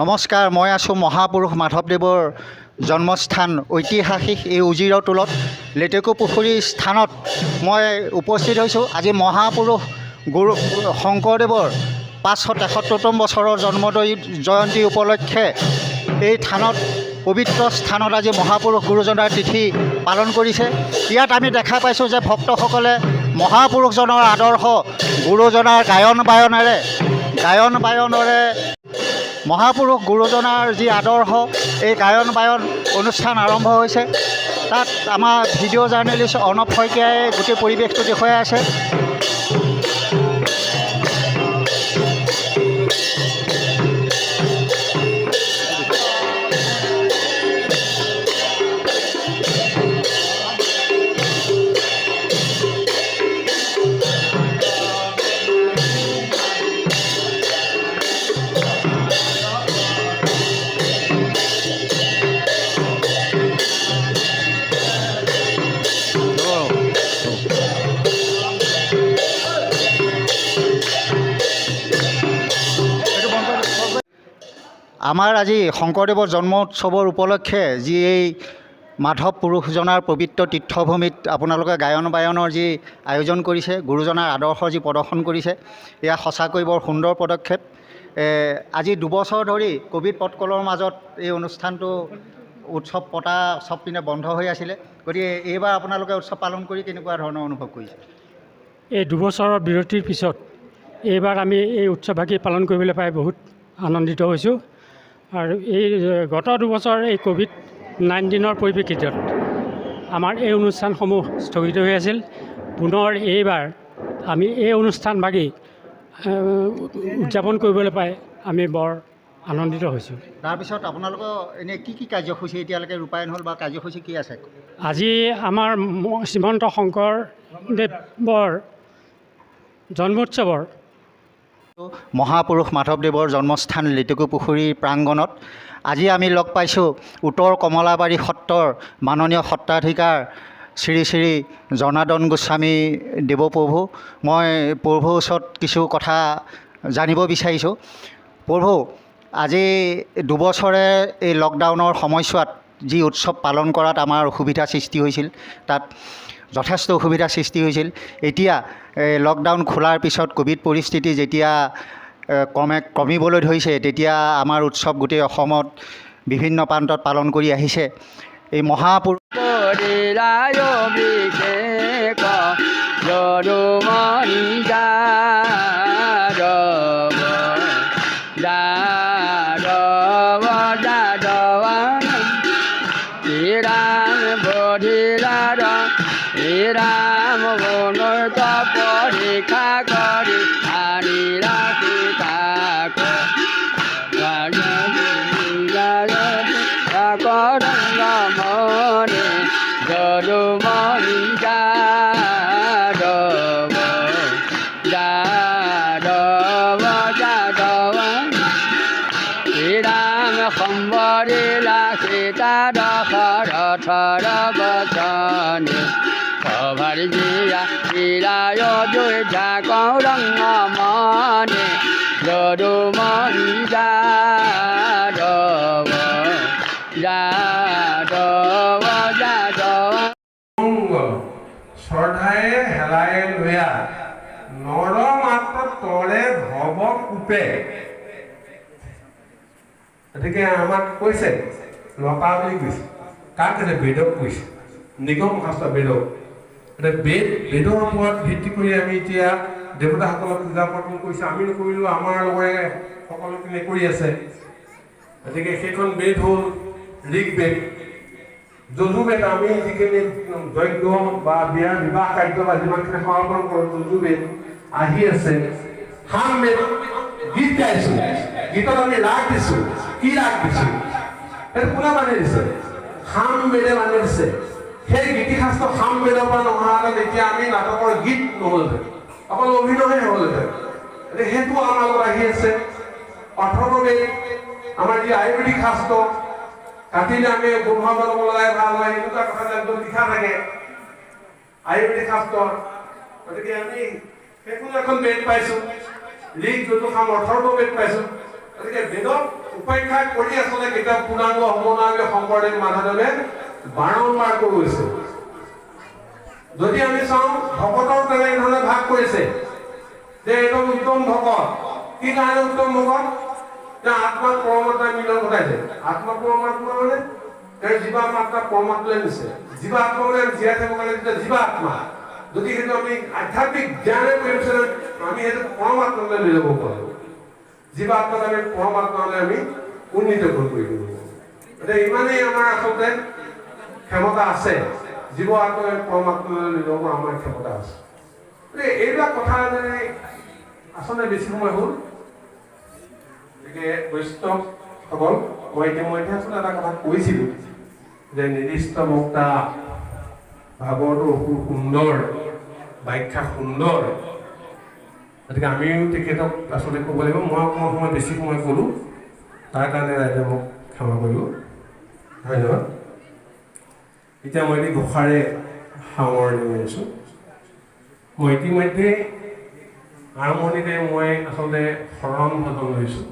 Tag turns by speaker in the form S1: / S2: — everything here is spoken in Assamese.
S1: নমস্কাৰ, মই আছোঁ মহাপুৰুষ মাধৱদেৱৰ জন্মস্থান ঐতিহাসিক এই উজিৰৰ টোলত লেটেকু পুখুৰী স্থানত মই উপস্থিত হৈছোঁ। আজি মহাপুৰুষ গুৰু শংকৰদেৱৰ 573তম বছৰৰ জন্ম জয়ন্তী উপলক্ষে এই থানত পবিত্ৰ স্থানত আজি মহাপুৰুষ গুৰুজনাৰ তিথি পালন কৰিছে। ইয়াত আমি দেখা পাইছোঁ যে ভক্তসকলে মহাপুৰুষজনৰ আদৰ্শ গুৰুজনাৰ গায়ন বায়নেৰে মহাপুৰুষ গুৰুজনাৰ যি আদৰ্শ এই গায়ন বায়ন অনুষ্ঠান আৰম্ভ হৈছে। তাত আমাৰ ভিডিঅ' জাৰ্নেলিষ্ট অৰ্ণৱ শইকীয়াই গোটেই পৰিৱেশটো দেখুৱাই আছে। আমাৰ আজি শংকৰদেৱৰ জন্ম উৎসৱৰ উপলক্ষে যি এই মাধৱ পুৰুষজনাৰ পবিত্ৰ তীৰ্থভূমিত আপোনালোকে গায়ন বায়নৰ যি আয়োজন কৰিছে, গুৰুজনাৰ আদৰ্শৰ যি প্ৰদৰ্শন কৰিছে, এয়া সঁচাকৈ বৰ সুন্দৰ পদক্ষেপ। আজি 2 বছৰ ধৰি ক'ভিড প্ৰট'কলৰ মাজত এই অনুষ্ঠানটো উৎসৱ পতা চব পিনে বন্ধ হৈ আছিলে। গতিকে এইবাৰ আপোনালোকে উৎসৱ পালন কৰি কেনেকুৱা ধৰণৰ অনুভৱ কৰিছে?
S2: এই 2 বছৰৰ বিৰতিৰ পিছত এইবাৰ আমি এই উৎসৱভাগী পালন কৰিবলৈ পাই বহুত আনন্দিত হৈছোঁ। আৰু এই গত 2 বছৰ এই COVID-19ৰ পৰিপ্ৰেক্ষিতত আমাৰ এই অনুষ্ঠানসমূহ স্থগিত হৈ আছিল। পুনৰ এইবাৰ আমি এই অনুষ্ঠানভাগী উদযাপন কৰিবলৈ পাই আমি বৰ আনন্দিত হৈছোঁ।
S1: তাৰপিছত আপোনালোকৰ এনেই কি কাৰ্যসূচী এতিয়ালৈকে ৰূপায়ণ হ'ল বা কাৰ্যসূচী কি আছে?
S2: আজি আমাৰ শ্ৰীমন্ত শংকৰদেৱৰ জন্মোৎসৱৰ
S1: মহাপুৰুষ মাধৱদেৱৰ জন্মস্থান লেটেকু পুখুৰীৰ প্ৰাংগণত আজি আমি লগ পাইছোঁ উত্তৰ কমলাবাৰী সত্ৰৰ মাননীয় সত্ৰাধিকাৰ শ্ৰী শ্ৰী জনাৰ্দন গোস্বামী দেৱপ্ৰভু। মই প্ৰভুৰ ওচৰত কিছু কথা জানিব বিচাৰিছোঁ। প্ৰভু, আজি 2 বছৰে এই লকডাউনৰ সময়ছোৱাত যি উৎসৱ পালন কৰাত আমাৰ অসুবিধা সৃষ্টি হৈছিল, তাত যথেষ্ট অসুবিধাৰ সৃষ্টি হৈছিল। এতিয়া লকডাউন খোলাৰ পিছত ক'ভিড পৰিস্থিতি যেতিয়া কমিবলৈ ধৰিছে, তেতিয়া আমাৰ উৎসৱ গোটেই অসমত বিভিন্ন প্ৰান্তত পালন কৰি আহিছে। এই মহাপুৰুষ
S3: জয় পৰীক্ষা কৰি আনি ৰাখি তাক কৰংগ মনে যদুমণি যাদৱ যাদৱ যাদৱ শ্ৰীৰাম সম্বৰিলা সীতা দশৰথৰ বচনে সভাৰি জিয়া শ্ৰীৰায় অযোধ্যা কৰংগ মনে যদুমণি যাদৱ যাদৱ যাদৱ
S4: শ্ৰদ্ধায়ে হেলায়ে লৈয়া নৰ মাত্ৰ তৰে ভৱ কূপে গতিকে আমাক কৈছে লতা বুলি কৈছে কাক কৈছে বেদক কৈছে নিগম শাস্ত্ৰ বেদক বেদৰ ওপৰত ভিত্তি কৰি আমি এতিয়া দেৱতাসকলক পূজা পাৰ্বণ কৰিছোঁ আমি নকৰিলোঁ আমাৰ লগৰে সকলোখিনি কৰি আছে গতিকে সেইখন বেদ হ'ল ঋগ্বেদ যজুৰ্বেদ আমি যিখিনি যজ্ঞ বা বিয়াৰ বিবাহ কাৰ্য বা যিমানখিনি সমাপন কৰোঁ যজুৰ্বেদ আহি আছে সামবেদ গীত গাইছোঁ গীতত আমি ৰাগ দিছোঁ কি ৰাগ দিছোঁ সেইটো কোনে বান্ধি দিছে সামবেদে বান্ধি দিছে সেই গীতিশাস্ত্ৰ সামবেদৰ পৰা নোহোৱালৈ এতিয়া আমি নাটকৰ গীত নহ'লহেঁতেন অকল অভিনয়ে হ'লহেঁতেন এতিয়া সেইটো আমাৰ লগত আহি আছে অথৰ্ববেদ আমাৰ যি আয়ুৰ্বেদিক শাস্ত্ৰ কাটিলে আমি গোন্ধ ল'ব লাগে ভাল হয় এনেকুৱা কথা একদম লিখা থাকে আয়ুৰ্বেদিক শাস্ত্ৰ গতিকে আমি সেইখনো এখন বেদ পাইছোঁ ঋগ যজু সাম অথৰ্ববেদ পাইছোঁ গতিকে বেদক উপেক্ষা কৰি আচলতে কিতাপ পূৰ্ণাংগ সমনাংগ শংকৰদেৱ মাধৱদেৱে বাৰম্বাৰ কৰিছে যদি আমি চাওঁ ভকতৰ তেনেধৰণে ভাগ কৰিছে যে একদম উত্তম ভকত কি কাৰণে উত্তম ভকত আত্মাক পৰমাত্মাই মিলন ঘটাইছে আত্মা পৰমাত্মা মানে তেওঁৰ জীৱা মাত্ৰা পৰমাত্মাই নিছে জীৱা আত্মা মানে জীয়াই থাকিব কাৰণে যেতিয়া জীৱা আত্মা যদি সেইটো আমি আধ্যাত্মিক জ্ঞানে কৰিছে আমি সেইটো পৰমাত্মালৈ লৈ যাব পাৰোঁ জীৱা আত্মাক আমি পৰমাত্মালৈ আমি উন্নীত কৰি দিব এতিয়া ইমানেই আমাৰ আচলতে ক্ষমতা আছে জীৱ আত্মাই পৰমাত্মালৈ লৈ যাব পৰা আমাৰ ক্ষমতা আছে এইবিলাক কথা যদি আচলতে বেছি সময় হ'ল গতিকে বৈষ্ণৱসকল মই ইতিমধ্যে আচলতে এটা কথা কৈছিলোঁ যে নিৰ্দিষ্ট বক্তা ভাগৱতৰ অসুৰ সুন্দৰ ব্যাখ্যা সুন্দৰ গতিকে আমিও তেখেতক আচলতে ক'ব লাগিব মই অকণমান সময় বেছি সময় ক'লোঁ তাৰ কাৰণে ৰাইজে মোক ক্ষমা কৰিব ধন্যবাদ এতিয়া মই এই ঘোষাৰে সামৰণি মাৰিছোঁ মই ইতিমধ্যে আৰম্ভণিতে মই আচলতে শৰণ ভজন লৈছোঁ